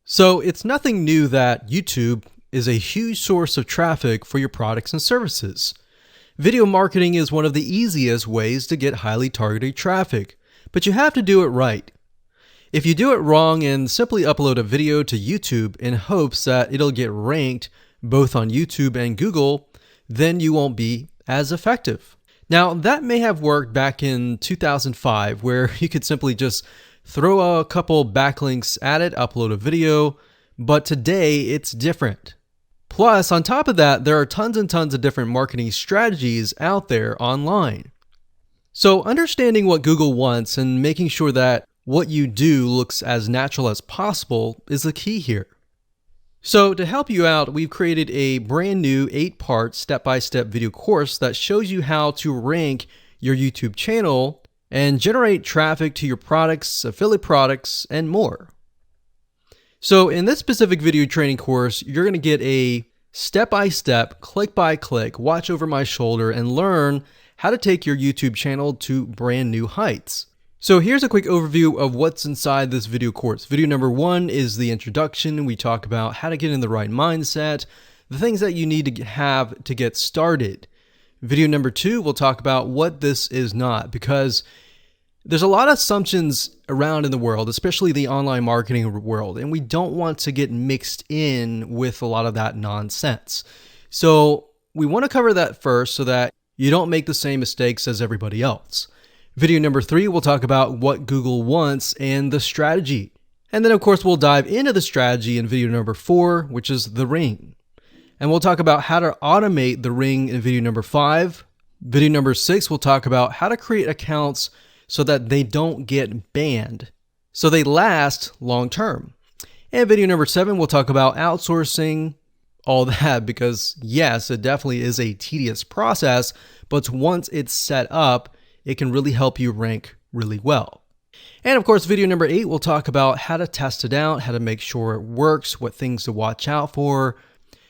So it's nothing new that YouTube is a huge source of traffic for your products and services. Video marketing is one of the easiest ways to get highly targeted traffic, but you have to do it right. If you do it wrong and simply upload a video to YouTube in hopes that it'll get ranked both on YouTube and Google, then you won't be as effective. Now, that may have worked back in 2005, where you could simply just throw a couple backlinks at it, upload a video, but today it's different. Plus, on top of that, there are tons and tons of different marketing strategies out there online. So understanding what Google wants and making sure that what you do looks as natural as possible is the key here. So to help you out, we've created a brand new 8-part step-by-step video course that shows you how to rank your YouTube channel and generate traffic to your products, affiliate products, and more. So in this specific video training course, you're going to get a step-by-step, click-by-click, watch over my shoulder and learn how to take your YouTube channel to brand new heights. So here's a quick overview of what's inside this video course. Video number 1 is the introduction. We talk about how to get in the right mindset, the things that you need to have to get started. Video number 2, we'll talk about what this is not, because there's a lot of assumptions around in the world, especially the online marketing world, and we don't want to get mixed in with a lot of that nonsense. So we want to cover that first so that you don't make the same mistakes as everybody else. Video number 3, we'll talk about what Google wants and the strategy. And then of course we'll dive into the strategy in video number 4, which is the ring. And we'll talk about how to automate the ring in video number 5. Video number 6, we'll talk about how to create accounts so that they don't get banned, so they last long term. And video number 7, we'll talk about outsourcing, all that, because yes, it definitely is a tedious process, but once it's set up, it can really help you rank really well. And of course, video number 8, we'll talk about how to test it out, how to make sure it works, what things to watch out for.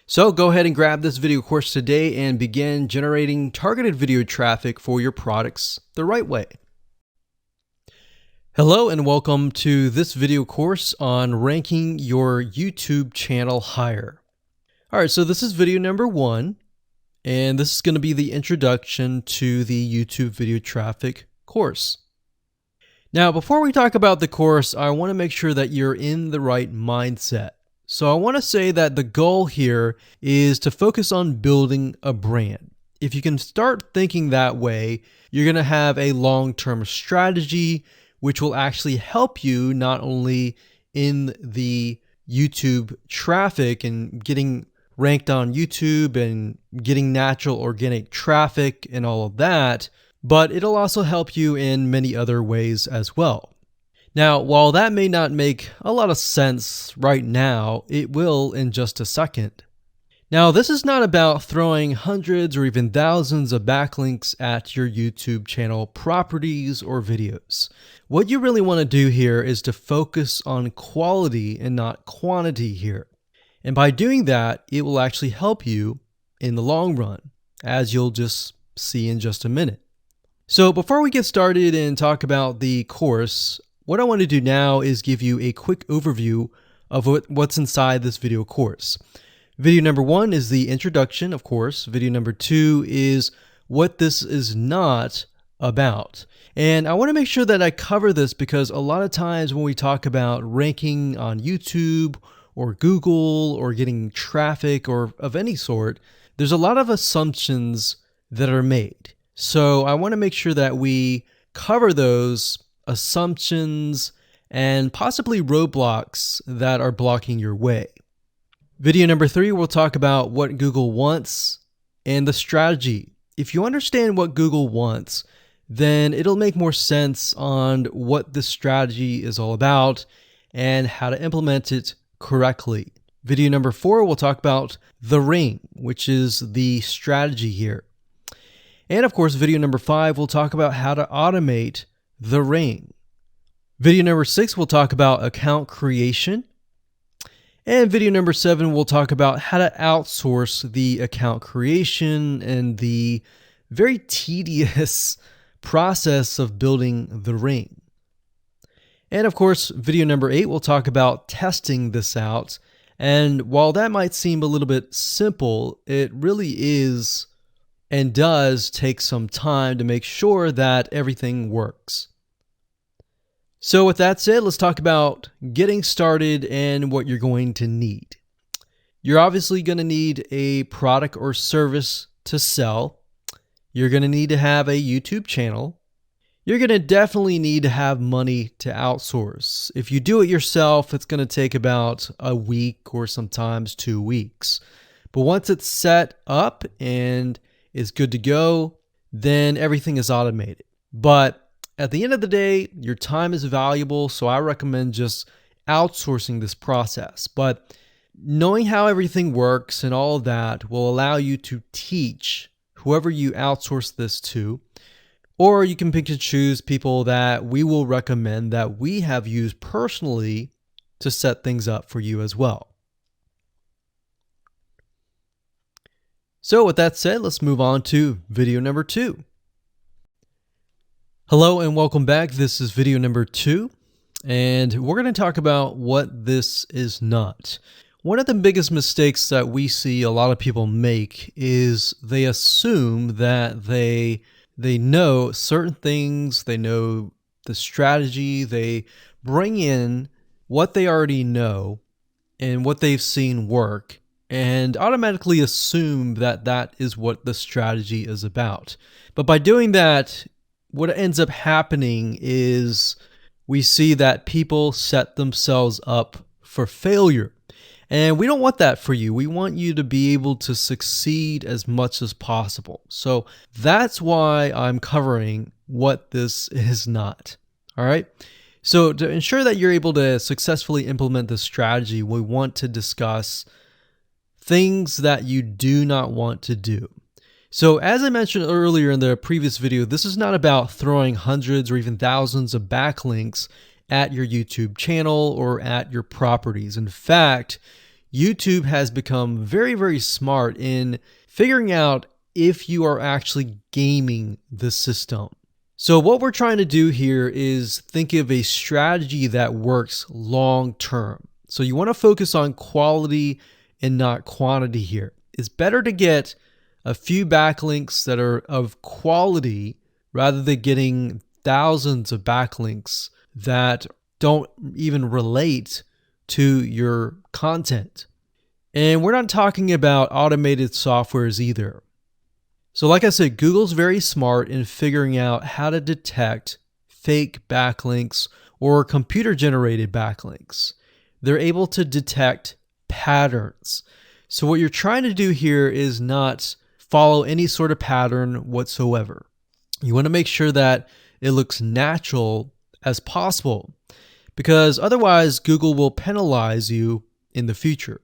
So go ahead and grab this video course today and begin generating targeted video traffic for your products the right way. Hello and welcome to this video course on ranking your YouTube channel higher. All right, so this is video number 1, and this is going to be the introduction to the YouTube video traffic course. Now, before we talk about the course, I want to make sure that you're in the right mindset. So I want to say that the goal here is to focus on building a brand. If you can start thinking that way, you're going to have a long-term strategy which will actually help you not only in the YouTube traffic and getting ranked on YouTube and getting natural organic traffic and all of that, but it'll also help you in many other ways as well. Now, while that may not make a lot of sense right now, it will in just a second. Now, this is not about throwing hundreds or even thousands of backlinks at your YouTube channel properties or videos. What you really want to do here is to focus on quality and not quantity here. And by doing that, it will actually help you in the long run, as you'll just see in just a minute. So before we get started and talk about the course, what I want to do now is give you a quick overview of what's inside this video course. Video number 1 is the introduction, of course. Video number 2 is what this is not about. And I want to make sure that I cover this because a lot of times when we talk about ranking on YouTube or Google or getting traffic or of any sort, there's a lot of assumptions that are made. So I want to make sure that we cover those assumptions and possibly roadblocks that are blocking your way. Video number 3, we'll talk about what Google wants and the strategy. If you understand what Google wants, then it'll make more sense on what the strategy is all about and how to implement it correctly. Video number 4, we'll talk about the ring, which is the strategy here. And of course, video number 5, we'll talk about how to automate the ring. Video number 6, we'll talk about account creation. And video number 7, we'll talk about how to outsource the account creation and the very tedious process of building the ring. And of course, video number 8, we'll talk about testing this out. And while that might seem a little bit simple, it really is and does take some time to make sure that everything works. So with that said, let's talk about getting started and what you're going to need. You're obviously going to need a product or service to sell. You're going to need to have a YouTube channel. You're going to definitely need to have money to outsource. If you do it yourself, it's going to take about a week or sometimes 2 weeks. But once it's set up and is good to go, then everything is automated. But at the end of the day, your time is valuable, so I recommend just outsourcing this process. But knowing how everything works and all of that will allow you to teach whoever you outsource this to. Or you can pick and choose people that we will recommend that we have used personally to set things up for you as well. So with that said, let's move on to video number 2. Hello and welcome back. This is video number 2, and we're going to talk about what this is not. One of the biggest mistakes that we see a lot of people make is they assume that they know certain things, they know the strategy, they bring in what they already know and what they've seen work and automatically assume that that is what the strategy is about. But by doing that, what ends up happening is we see that people set themselves up for failure. And we don't want that for you. We want you to be able to succeed as much as possible. So that's why I'm covering what this is not. All right. So to ensure that you're able to successfully implement this strategy, we want to discuss things that you do not want to do. So as I mentioned earlier in the previous video, this is not about throwing hundreds or even thousands of backlinks at your YouTube channel or at your properties. In fact, YouTube has become very, very smart in figuring out if you are actually gaming the system. So what we're trying to do here is think of a strategy that works long term. So you want to focus on quality and not quantity here. It's better to get a few backlinks that are of quality rather than getting thousands of backlinks that don't even relate to your content. And we're not talking about automated softwares either. So like I said, Google's very smart in figuring out how to detect fake backlinks or computer-generated backlinks. They're able to detect patterns. So what you're trying to do here is not follow any sort of pattern whatsoever. You want to make sure that it looks natural as possible, because otherwise Google will penalize you in the future.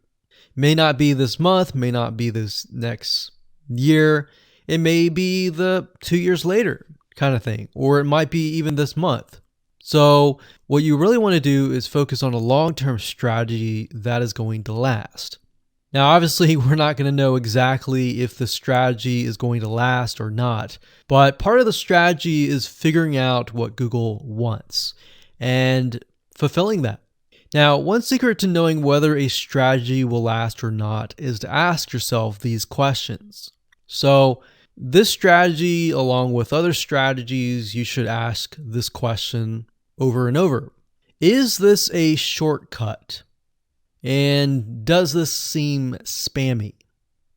May not be this month, may not be this next year, it may be the 2 years later kind of thing, or it might be even this month. So what you really want to do is focus on a long-term strategy that is going to last. Now, obviously, we're not going to know exactly if the strategy is going to last or not, but part of the strategy is figuring out what Google wants and fulfilling that. Now, one secret to knowing whether a strategy will last or not is to ask yourself these questions. So this strategy, along with other strategies, you should ask this question over and over. Is this a shortcut? And does this seem spammy?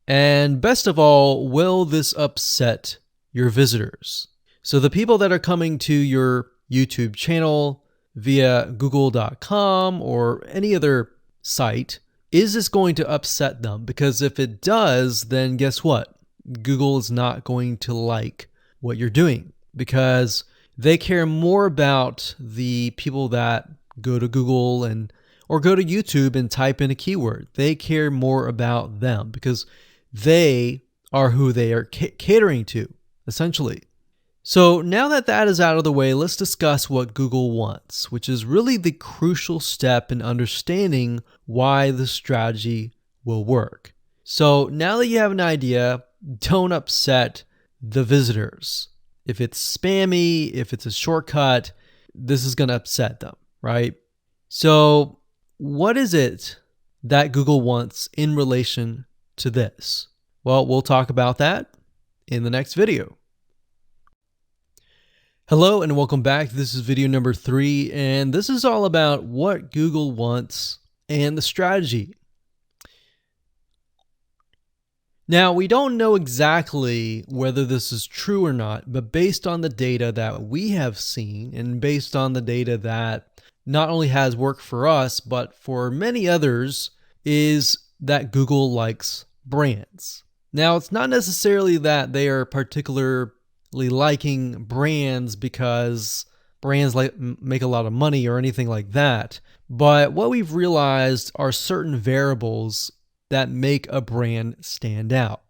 And best of all, will this upset your visitors? So the people that are coming to your YouTube channel via google.com or any other site, is this going to upset them? Because if it does, then guess what? Google is not going to like what you're doing, because they care more about the people that go to Google or go to YouTube and type in a keyword. They care more about them because they are who they are catering to, essentially. So now that that is out of the way, let's discuss what Google wants, which is really the crucial step in understanding why the strategy will work. So now that you have an idea, don't upset the visitors. If it's spammy, if it's a shortcut, this is going to upset them, right? So what is it that Google wants in relation to this? Well, we'll talk about that in the next video. Hello and welcome back. This is video number 3, and this is all about what Google wants and the strategy. Now, we don't know exactly whether this is true or not, but based on the data that we have seen and based on the data that not only has worked for us, but for many others, is that Google likes brands. Now, it's not necessarily that they are particularly liking brands because brands make a lot of money or anything like that, but what we've realized are certain variables that make a brand stand out.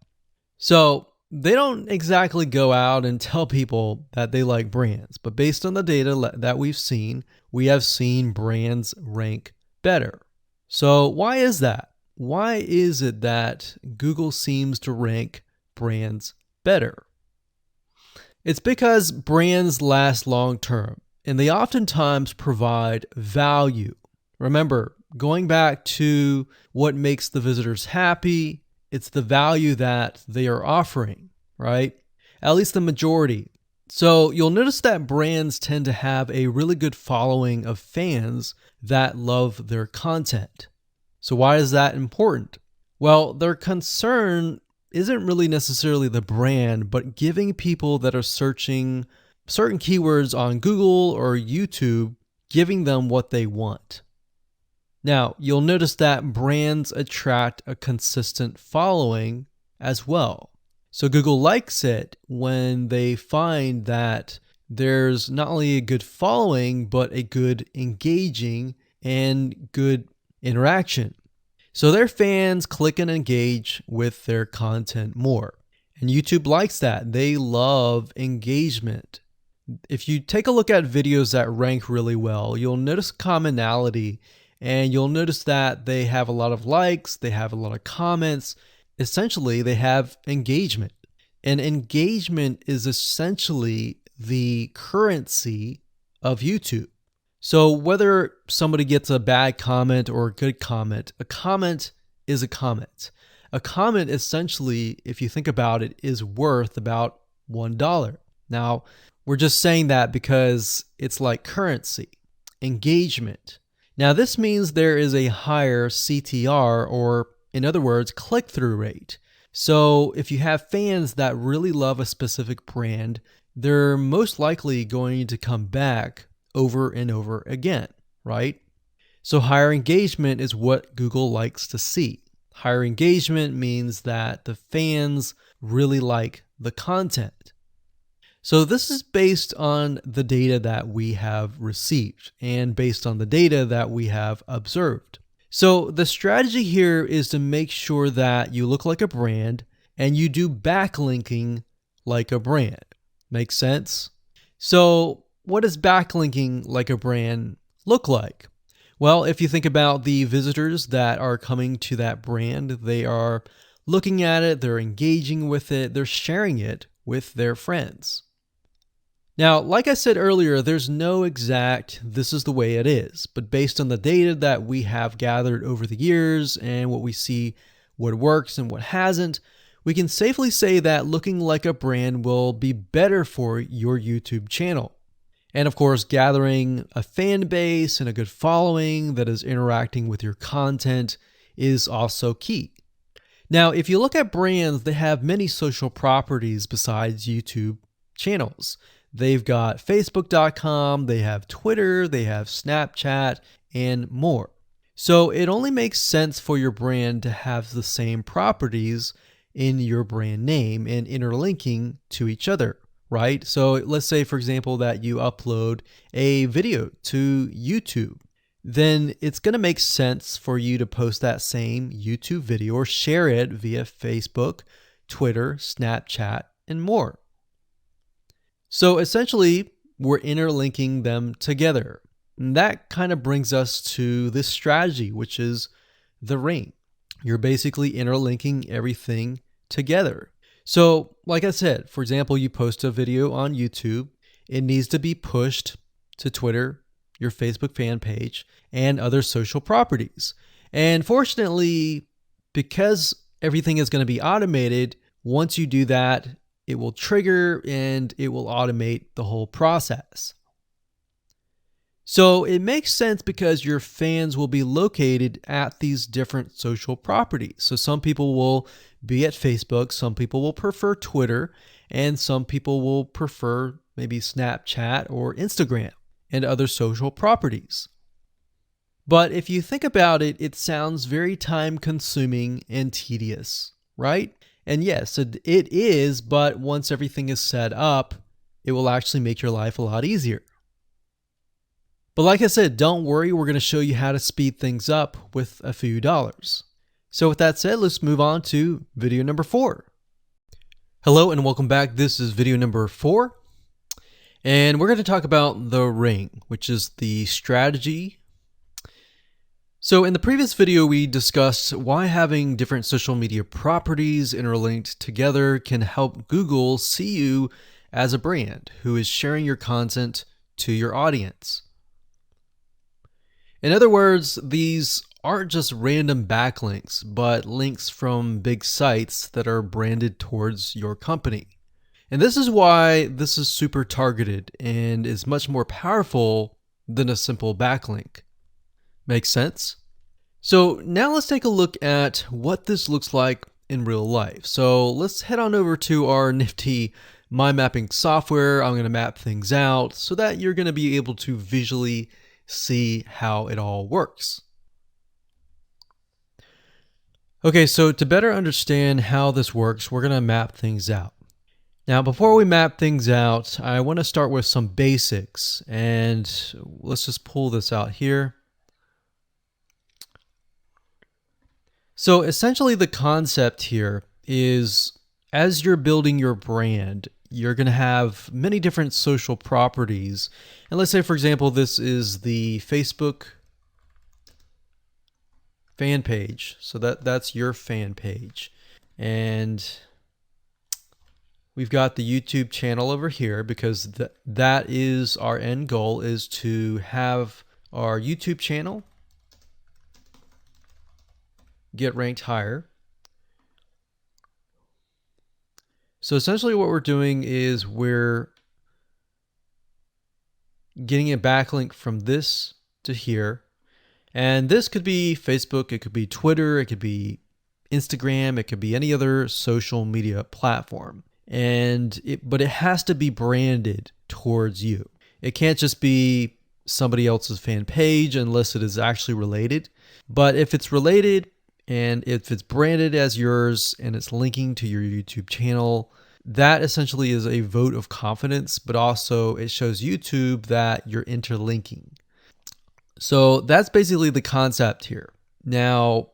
So they don't exactly go out and tell people that they like brands, but based on the data that we've seen, we have seen brands rank better. So why is that? Why is it that Google seems to rank brands better? It's because brands last long term, and they oftentimes provide value. Remember, going back to what makes the visitors happy, it's the value that they are offering, right? At least the majority. So you'll notice that brands tend to have a really good following of fans that love their content. So why is that important? Well, their concern isn't really necessarily the brand, but giving people that are searching certain keywords on Google or YouTube, giving them what they want. Now, you'll notice that brands attract a consistent following as well. So Google likes it when they find that there's not only a good following, but a good engaging and good interaction. So their fans click and engage with their content more. And YouTube likes that. They love engagement. If you take a look at videos that rank really well, you'll notice commonality. And you'll notice that they have a lot of likes, they have a lot of comments. Essentially, they have engagement. And engagement is essentially the currency of YouTube. So whether somebody gets a bad comment or a good comment, a comment is a comment. A comment essentially, if you think about it, is worth about $1. Now, we're just saying that because it's like currency, engagement. Now, this means there is a higher CTR, or in other words, click-through rate. So if you have fans that really love a specific brand, they're most likely going to come back over and over again, right? So higher engagement is what Google likes to see. Higher engagement means that the fans really like the content. So this is based on the data that we have received and based on the data that we have observed. So the strategy here is to make sure that you look like a brand and you do backlinking like a brand. Make sense? So what does backlinking like a brand look like? Well, if you think about the visitors that are coming to that brand, they are looking at it, they're engaging with it, they're sharing it with their friends. Now, like I said earlier, there's no exact this is the way it is, but based on the data that we have gathered over the years and what we see what works and what hasn't, we can safely say that looking like a brand will be better for your YouTube channel. And of course, gathering a fan base and a good following that is interacting with your content is also key. Now, if you look at brands, they have many social properties besides YouTube channels. They've got Facebook.com, they have Twitter, they have Snapchat, and more. So it only makes sense for your brand to have the same properties in your brand name and interlinking to each other, right? So let's say, for example, that you upload a video to YouTube. Then it's going to make sense for you to post that same YouTube video or share it via Facebook, Twitter, Snapchat, and more. So essentially, we're interlinking them together. And that kind of brings us to this strategy, which is the ring. You're basically interlinking everything together. So like I said, for example, you post a video on YouTube, it needs to be pushed to Twitter, your Facebook fan page, and other social properties. And fortunately, because everything is going to be automated, once you do that, it will trigger and it will automate the whole process. So it makes sense because your fans will be located at these different social properties. So some people will be at Facebook, some people will prefer Twitter, and some people will prefer maybe Snapchat or Instagram and other social properties. But if you think about it, it sounds very time consuming and tedious, right? And yes, it is, but once everything is set up, it will actually make your life a lot easier. But like I said, don't worry, we're going to show you how to speed things up with a few dollars. So with that said, let's move on to video number 4. Hello and welcome back. This is video number 4. And we're going to talk about the ring, which is the strategy. So in the previous video, we discussed why having different social media properties interlinked together can help Google see you as a brand who is sharing your content to your audience. In other words, these aren't just random backlinks, but links from big sites that are branded towards your company. And this is why this is super targeted and is much more powerful than a simple backlink. Makes sense? So now let's take a look at what this looks like in real life. So let's head on over to our nifty mind mapping software. I'm going to map things out so that you're going to be able to visually see how it all works. Okay, so to better understand how this works, we're going to map things out. Now, before we map things out, I want to start with some basics, and let's just pull this out here. So essentially the concept here is as you're building your brand, you're going to have many different social properties. And let's say, for example, this is the Facebook fan page. So that's your fan page. And we've got the YouTube channel over here because that is our end goal, is to have our YouTube channel get ranked higher. So essentially what we're doing is we're getting a backlink from this to here. And this could be Facebook, it could be Twitter, it could be Instagram, it could be any other social media platform. But it has to be branded towards you. It can't just be somebody else's fan page unless it is actually related. But if it's related and if it's branded as yours and it's linking to your YouTube channel, that essentially is a vote of confidence, but also it shows YouTube that you're interlinking. So that's basically the concept here. Now,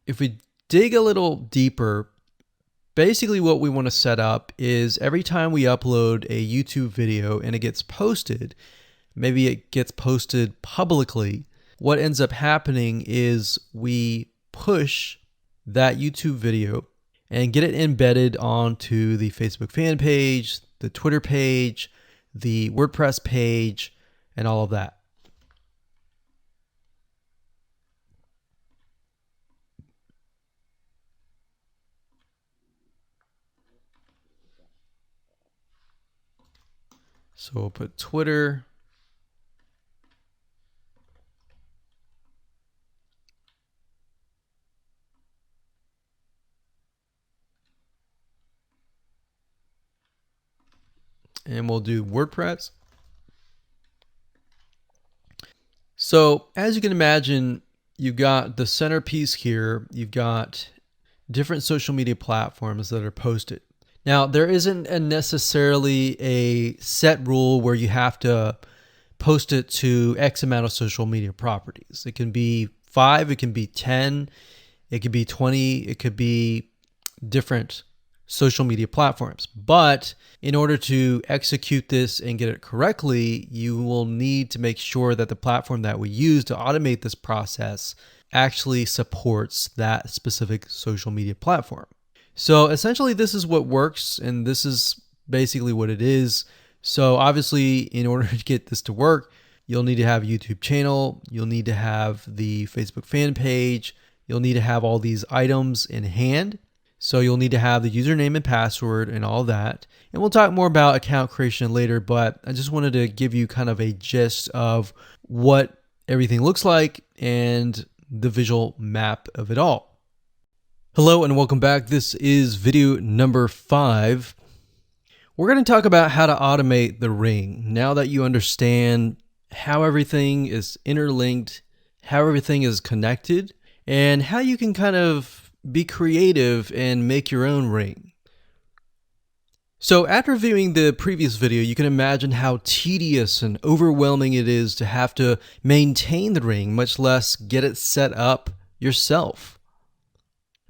if we dig a little deeper, basically what we want to set up is every time we upload a YouTube video and it gets posted, maybe it gets posted publicly, what ends up happening is we push that YouTube video and get it embedded onto the Facebook fan page, the Twitter page, the WordPress page, and all of that. So we'll put Twitter. And we'll do WordPress. So as you can imagine, you've got the centerpiece here. You've got different social media platforms that are posted. Now, there isn't necessarily a set rule where you have to post it to X amount of social media properties. It can be 5, it can be 10, it could be 20, it could be different social media platforms. But in order to execute this and get it correctly, you will need to make sure that the platform that we use to automate this process actually supports that specific social media platform. So essentially this is what works, and this is basically what it is. So obviously in order to get this to work, you'll need to have a YouTube channel, you'll need to have the Facebook fan page, you'll need to have all these items in hand. So you'll need to have the username and password and all that. And we'll talk more about account creation later, but I just wanted to give you kind of a gist of what everything looks like and the visual map of it all. Hello and welcome back. This is video number 5. We're going to talk about how to automate the ring. Now that you understand how everything is interlinked, how everything is connected, and how you can kind of be creative and make your own ring. So after viewing the previous video, you can imagine how tedious and overwhelming it is to have to maintain the ring, much less get it set up yourself.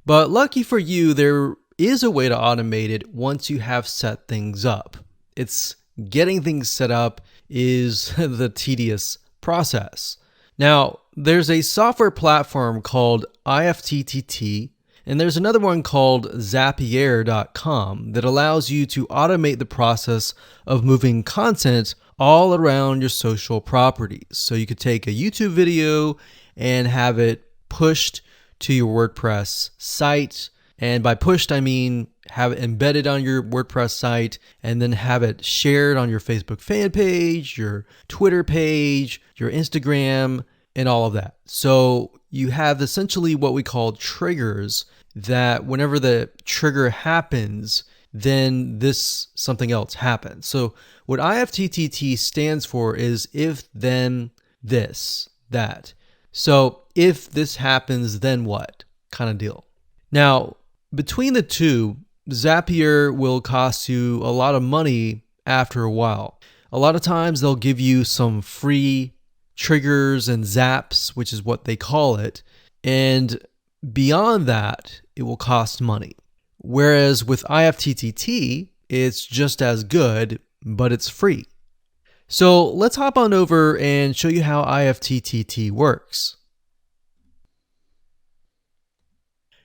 But lucky for you, there is a way to automate it once you have set things up. It's getting things set up is the tedious process. Now, there's a software platform called IFTTT, and there's another one called Zapier.com that allows you to automate the process of moving content all around your social properties. So you could take a YouTube video and have it pushed to your WordPress site. And by pushed, I mean have it embedded on your WordPress site and then have it shared on your Facebook fan page, your Twitter page, your Instagram, and all of that. So you have essentially what we call triggers that whenever the trigger happens, then something else happens. So what IFTTT stands for is if, then, this, that. So if this happens, then what kind of deal. Now, between the two, Zapier will cost you a lot of money after a while. A lot of times they'll give you some free triggers and zaps, which is what they call it. And beyond that, it will cost money. Whereas with IFTTT, it's just as good, but it's free. So let's hop on over and show you how IFTTT works.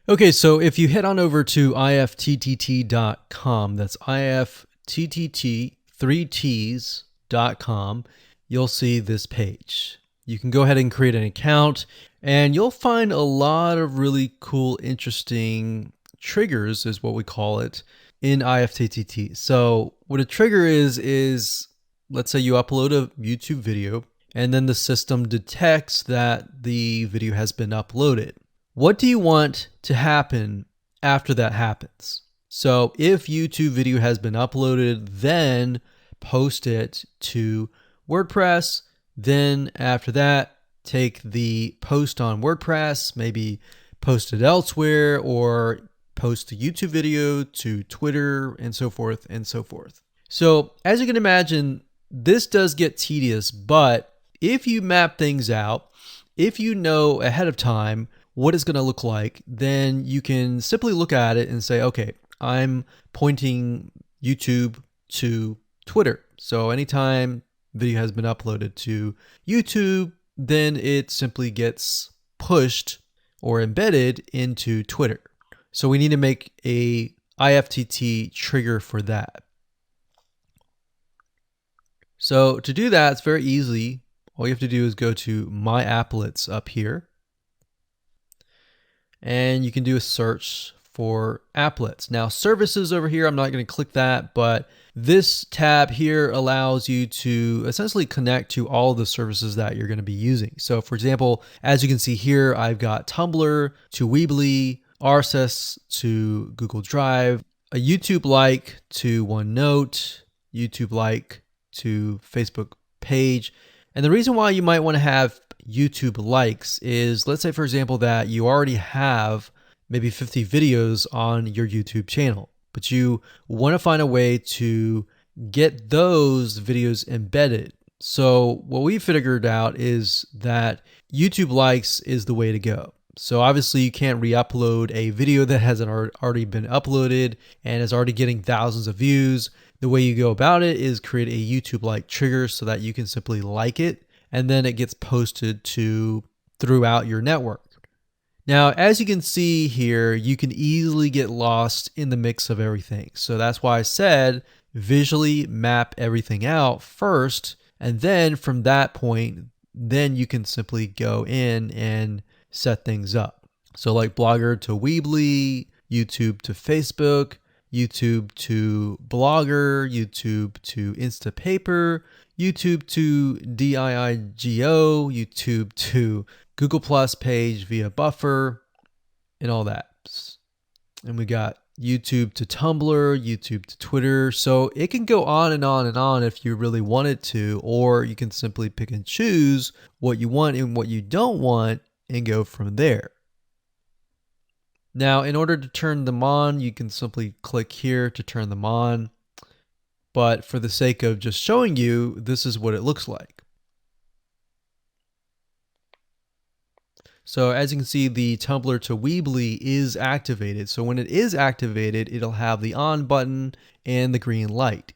Okay, so if you head on over to ifttt.com, that's ifttt3ts.com, you'll see this page. You can go ahead and create an account and you'll find a lot of really cool, interesting triggers is what we call it in IFTTT. So what a trigger is let's say you upload a YouTube video and then the system detects that the video has been uploaded. What do you want to happen after that happens? So if YouTube video has been uploaded, then post it to WordPress. Then after that, take the post on WordPress, maybe post it elsewhere, or post the YouTube video to Twitter, and so forth and so forth. So as you can imagine, this does get tedious, but if you map things out, if you know ahead of time what it's going to look like, then you can simply look at it and say, okay, I'm pointing YouTube to Twitter. So anytime video has been uploaded to YouTube, then it simply gets pushed or embedded into Twitter. So we need to make a IFTTT trigger for that. So to do that, it's very easy. All you have to do is go to My Applets up here. And you can do a search for applets. Now services over here, I'm not going to click that, but this tab here allows you to essentially connect to all the services that you're going to be using. So for example, as you can see here, I've got Tumblr to Weebly, RSS to Google Drive, a YouTube like to OneNote, YouTube like to Facebook page. And the reason why you might want to have YouTube likes is, let's say for example that you already have maybe 50 videos on your YouTube channel, but you want to find a way to get those videos embedded. So what we figured out is that YouTube likes is the way to go. So obviously you can't re-upload a video that hasn't already been uploaded and is already getting thousands of views. The way you go about it is create a YouTube like trigger so that you can simply like it, and then it gets posted to throughout your network. Now, as you can see here, you can easily get lost in the mix of everything. So that's why I said visually map everything out first, And then from that point, then you can simply go in and set things up. So like Blogger to Weebly, YouTube to Facebook, YouTube to Blogger, YouTube to Instapaper, YouTube to DIIGO, YouTube to Google Plus page via Buffer, and all that. And we got YouTube to Tumblr, YouTube to Twitter. So it can go on and on and on if you really want it to, or you can simply pick and choose what you want and what you don't want and go from there. Now, in order to turn them on, you can simply click here to turn them on. But for the sake of just showing you, this is what it looks like. So as you can see, the Tumblr to Weebly is activated. So when it is activated, it'll have the on button and the green light.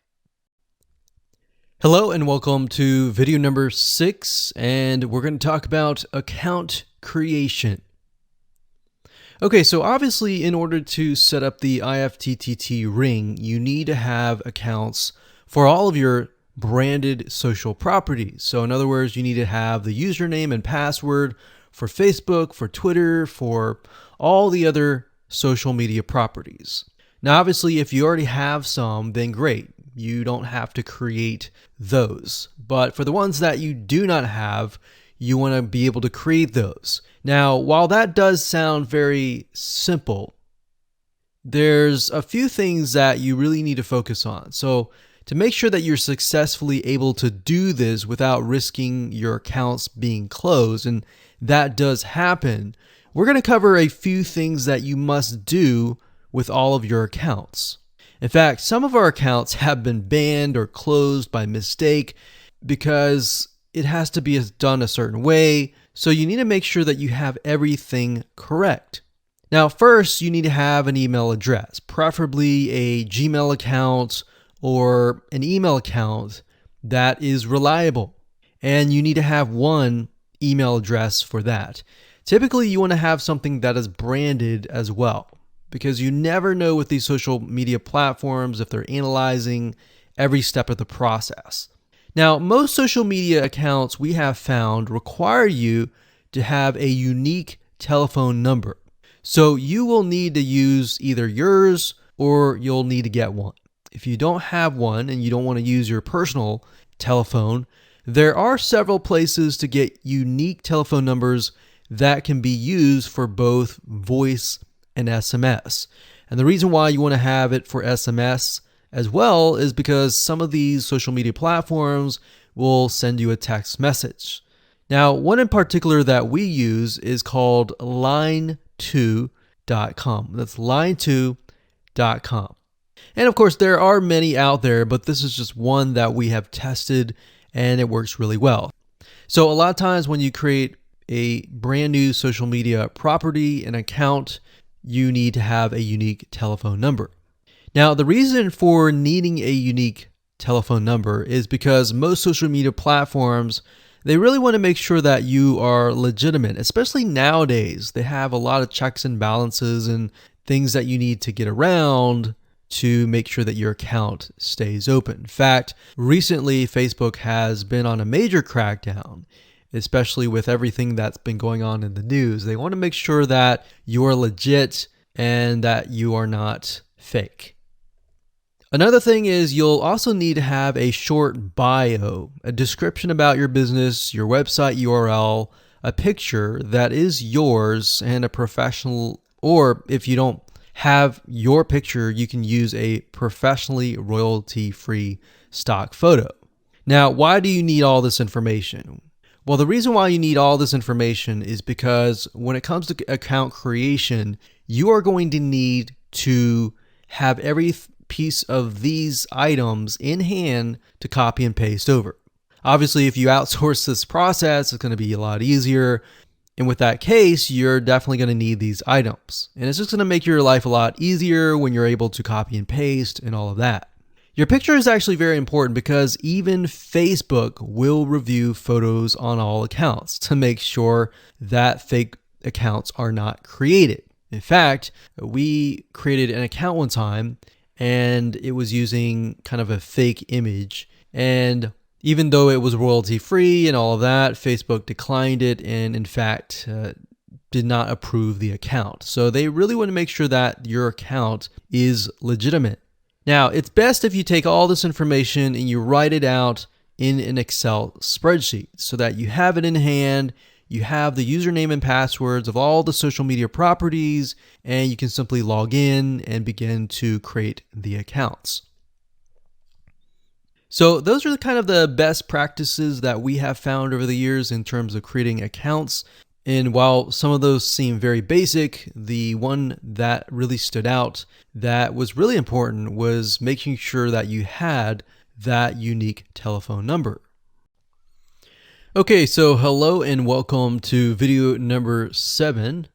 Hello and welcome to video number 6, and we're going to talk about account creation. Okay, so obviously in order to set up the IFTTT ring, you need to have accounts for all of your branded social properties. So in other words, you need to have the username and password for Facebook, for Twitter, for all the other social media properties. Now, obviously, if you already have some, then great. You don't have to create those. But for the ones that you do not have, you want to be able to create those. Now, while that does sound very simple, there's a few things that you really need to focus on. So to make sure that you're successfully able to do this without risking your accounts being closed, and that does happen, we're going to cover a few things that you must do with all of your accounts. In fact, some of our accounts have been banned or closed by mistake because it has to be done a certain way. So you need to make sure that you have everything correct. Now, first, you need to have an email address, preferably a Gmail account or an email account that is reliable. And you need to have one email address for that. Typically, you want to have something that is branded as well, because you never know with these social media platforms if they're analyzing every step of the process. Now, most social media accounts we have found require you to have a unique telephone number. So you will need to use either yours or you'll need to get one. If you don't have one and you don't want to use your personal telephone, there are several places to get unique telephone numbers that can be used for both voice and SMS. And the reason why you want to have it for SMS as well is because some of these social media platforms will send you a text message. Now, one in particular that we use is called line2.com. That's line2.com. And of course, there are many out there, but this is just one that we have tested and it works really well. So a lot of times when you create a brand new social media property, an account, you need to have a unique telephone number. Now, the reason for needing a unique telephone number is because most social media platforms, they really want to make sure that you are legitimate, especially nowadays. They have a lot of checks and balances and things that you need to get around to make sure that your account stays open. In fact, recently Facebook has been on a major crackdown, especially with everything that's been going on in the news. They want to make sure that you are legit and that you are not fake. Another thing is you'll also need to have a short bio, a description about your business, your website URL, a picture that is yours, and a professional, or if you don't have your picture, you can use a professionally royalty-free stock photo. Now, why do you need all this information? Well, the reason why you need all this information is because when it comes to account creation, you are going to need to have every piece of these items in hand to copy and paste over. Obviously, if you outsource this process, it's going to be a lot easier. And with that case, you're definitely going to need these items. And it's just going to make your life a lot easier when you're able to copy and paste and all of that. Your picture is actually very important because even Facebook will review photos on all accounts to make sure that fake accounts are not created. In fact, we created an account one time and it was using kind of a fake image. And Even though it was royalty free and all of that, Facebook declined it and in fact did not approve the account. So they really want to make sure that your account is legitimate. Now, it's best if you take all this information and you write it out in an Excel spreadsheet so that you have it in hand, you have the username and passwords of all the social media properties, and you can simply log in and begin to create the accounts. So those are kind of the best practices that we have found over the years in terms of creating accounts. And while some of those seem very basic, the one that really stood out that was really important was making sure that you had that unique telephone number. Okay, so hello and welcome to video number 7.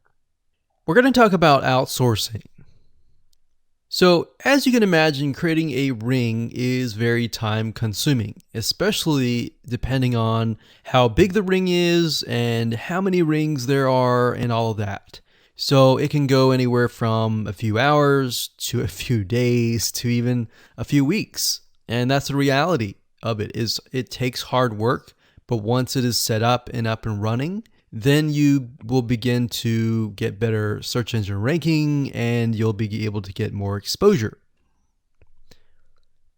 We're going to talk about outsourcing. So as you can imagine, creating a ring is very time consuming, especially depending on how big the ring is and how many rings there are and all of that. So it can go anywhere from a few hours to a few days to even a few weeks. And that's the reality of it, is it takes hard work, but once it is set up and running, then you will begin to get better search engine ranking and you'll be able to get more exposure.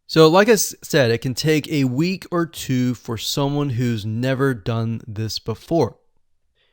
So like I said, it can take a week or two for someone who's never done this before.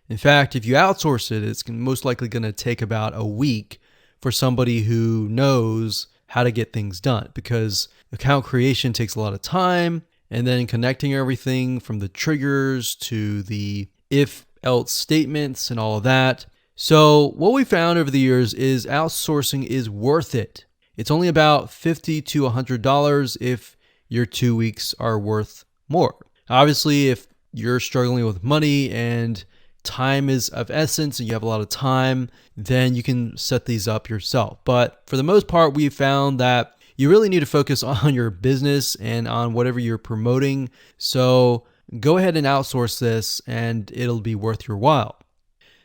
In fact, if you outsource it, it's most likely going to take about a week for somebody who knows how to get things done, because account creation takes a lot of time, and then connecting everything from the triggers to the if-else statements and all of that. So what we found over the years is outsourcing is worth it. It's only about $50 to $100 if your 2 weeks are worth more. Obviously, if you're struggling with money and time is of essence and you have a lot of time, then you can set these up yourself. But for the most part, we found that you really need to focus on your business and on whatever you're promoting. So go ahead and outsource this and it'll be worth your while.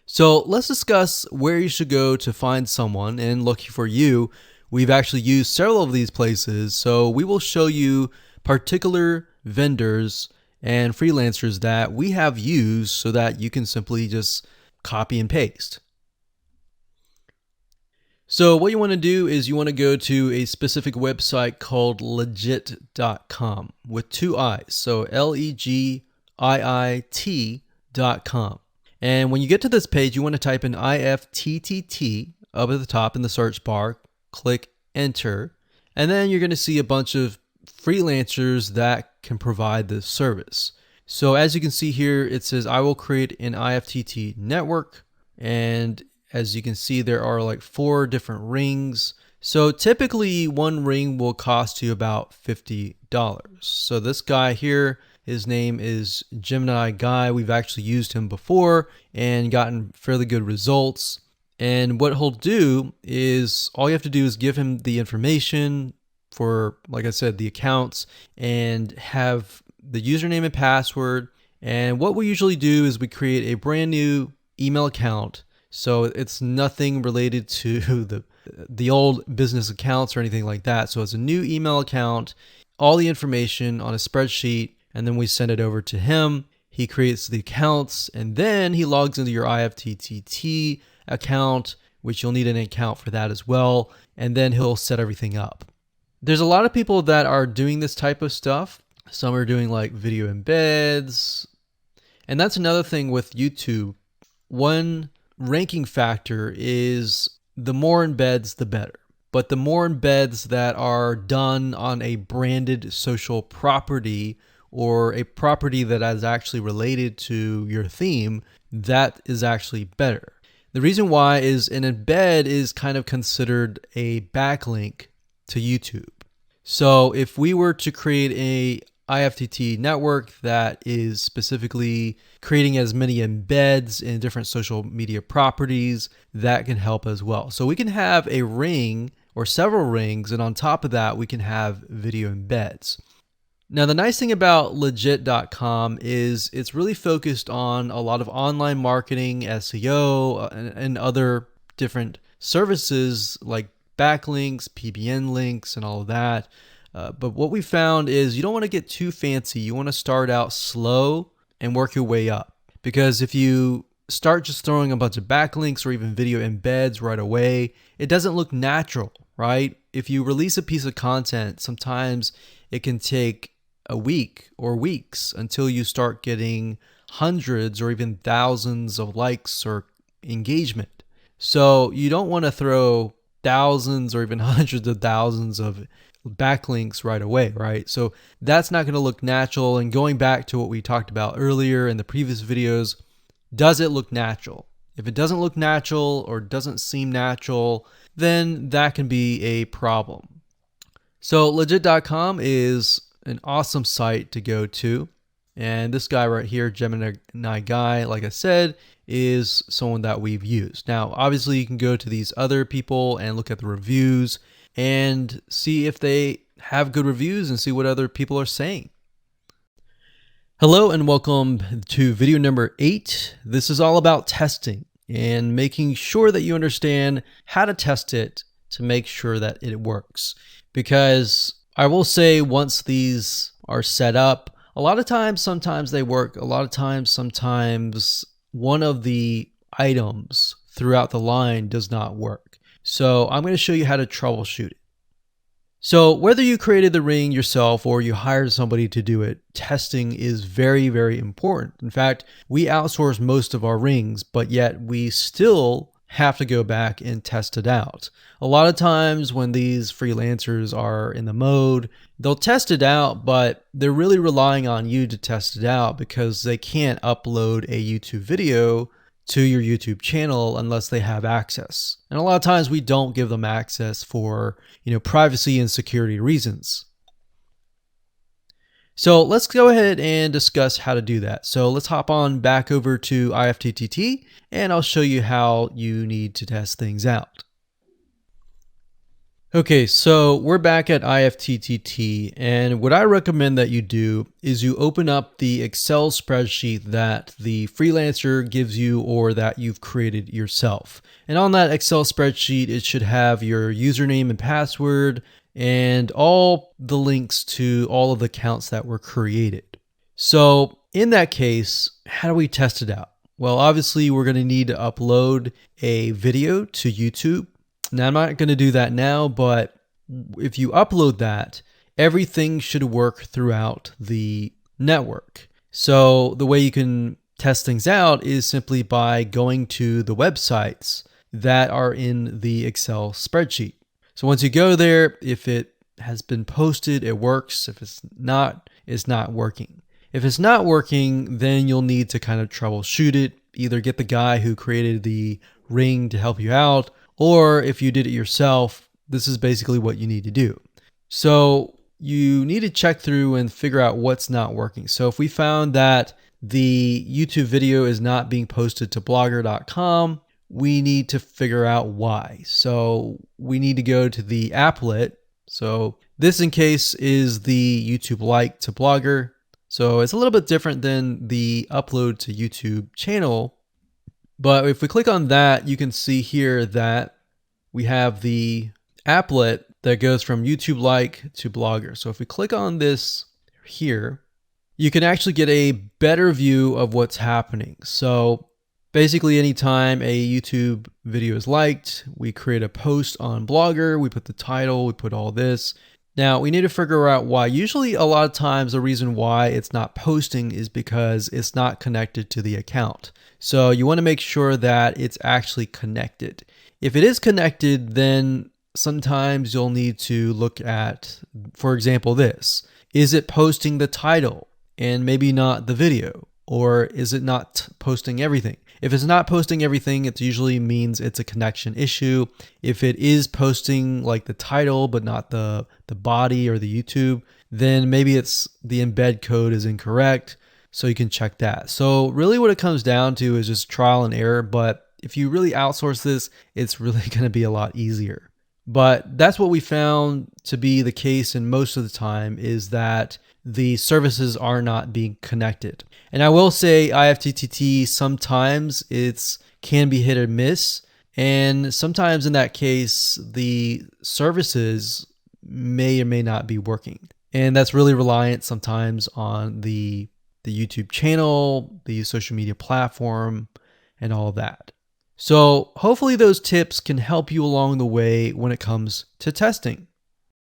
So let's discuss where you should go to find someone. And lucky for you, we've actually used several of these places. So we will show you particular vendors and freelancers that we have used so that you can simply just copy and paste. So what you want to do is you want to go to a specific website called legit.com with 2 I's. So LEGIIT.com. And when you get to this page, you want to type in IFTTT up at the top in the search bar, click enter, and then you're going to see a bunch of freelancers that can provide this service. So as you can see here, it says I will create an IFTT network, and as you can see, there are like 4 different rings. So typically one ring will cost you about $50. So this guy here, his name is Gemini Guy. We've actually used him before and gotten fairly good results. And what he'll do is all you have to do is give him the information for, like I said, the accounts, and have the username and password. And what we usually do is we create a brand new email account. So it's nothing related to the old business accounts or anything like that. So it's a new email account, all the information on a spreadsheet, and then we send it over to him. He creates the accounts, and then he logs into your IFTTT account, which you'll need an account for that as well. And then he'll set everything up. There's a lot of people that are doing this type of stuff. Some are doing like video embeds. And that's another thing with YouTube. One ranking factor is the more embeds, the better. But the more embeds that are done on a branded social property or a property that is actually related to your theme, that is actually better. The reason why is an embed is kind of considered a backlink to YouTube. So if we were to create a IFTT network that is specifically creating as many embeds in different social media properties, that can help as well. So we can have a ring or several rings, and on top of that, we can have video embeds. Now, the nice thing about legit.com is it's really focused on a lot of online marketing, SEO, and other different services like backlinks, PBN links, and all of that. But what we found is you don't want to get too fancy. You want to start out slow and work your way up. Because if you start just throwing a bunch of backlinks or even video embeds right away, it doesn't look natural, right? If you release a piece of content, sometimes it can take a week or weeks until you start getting hundreds or even thousands of likes or engagement. So you don't want to throw thousands or even hundreds of thousands of backlinks right away, right? So that's not going to look natural. And going back to what we talked about earlier in the previous videos, does it look natural? If it doesn't look natural or doesn't seem natural, then that can be a problem. So legit.com is an awesome site to go to. And this guy right here, Gemini Guy, like I said, is someone that we've used. Now, obviously, you can go to these other people and look at the reviews and see if they have good reviews and see what other people are saying. Hello and welcome to video number 8. This is all about testing and making sure that you understand how to test it to make sure that it works. Because I will say once these are set up, a lot of times, sometimes they work. A lot of times, sometimes one of the items throughout the line does not work. So I'm going to show you how to troubleshoot it. So whether you created the ring yourself or you hired somebody to do it, testing is very, very important. In fact, we outsource most of our rings, but yet we still have to go back and test it out. A lot of times when these freelancers are in the mode, they'll test it out, but they're really relying on you to test it out because they can't upload a YouTube video to your YouTube channel unless they have access. And a lot of times we don't give them access for, privacy and security reasons. So let's go ahead and discuss how to do that. So let's hop on back over to IFTTT and I'll show you how you need to test things out. Okay, so we're back at IFTTT, and what I recommend that you do is you open up the Excel spreadsheet that the freelancer gives you or that you've created yourself. And on that Excel spreadsheet, it should have your username and password and all the links to all of the accounts that were created. So in that case, how do we test it out? Well, obviously we're going to need to upload a video to YouTube. Now, I'm not going to do that now, but if you upload that, everything should work throughout the network. So the way you can test things out is simply by going to the websites that are in the Excel spreadsheet. So once you go there, if it has been posted, it works. If it's not working. If it's not working, then you'll need to kind of troubleshoot it. Either get the guy who created the ring to help you out, or if you did it yourself, this is basically what you need to do. So you need to check through and figure out what's not working. So if we found that the YouTube video is not being posted to blogger.com, we need to figure out why. So we need to go to the applet. So this in case is the YouTube like to Blogger. So it's a little bit different than the upload to YouTube channel. But if we click on that, you can see here that we have the applet that goes from YouTube like to Blogger. So if we click on this here, you can actually get a better view of what's happening. So basically anytime a YouTube video is liked, we create a post on Blogger, we put the title, we put all this. Now we need to figure out why. Usually a lot of times the reason why it's not posting is because it's not connected to the account. So you want to make sure that it's actually connected. If it is connected, then sometimes you'll need to look at, for example, this. Is it posting the title and maybe not the video? Or is it not posting everything? If it's not posting everything, it usually means it's a connection issue. If it is posting like the title, but not the body or the YouTube, then maybe it's the embed code is incorrect. So you can check that. So really what it comes down to is just trial and error. But if you really outsource this, it's really going to be a lot easier. But that's what we found to be the case, and most of the time is that the services are not being connected. And I will say IFTTT, sometimes it's can be hit or miss. And sometimes in that case, the services may or may not be working. And that's really reliant sometimes on the YouTube channel, the social media platform, and all of that. So hopefully those tips can help you along the way when it comes to testing.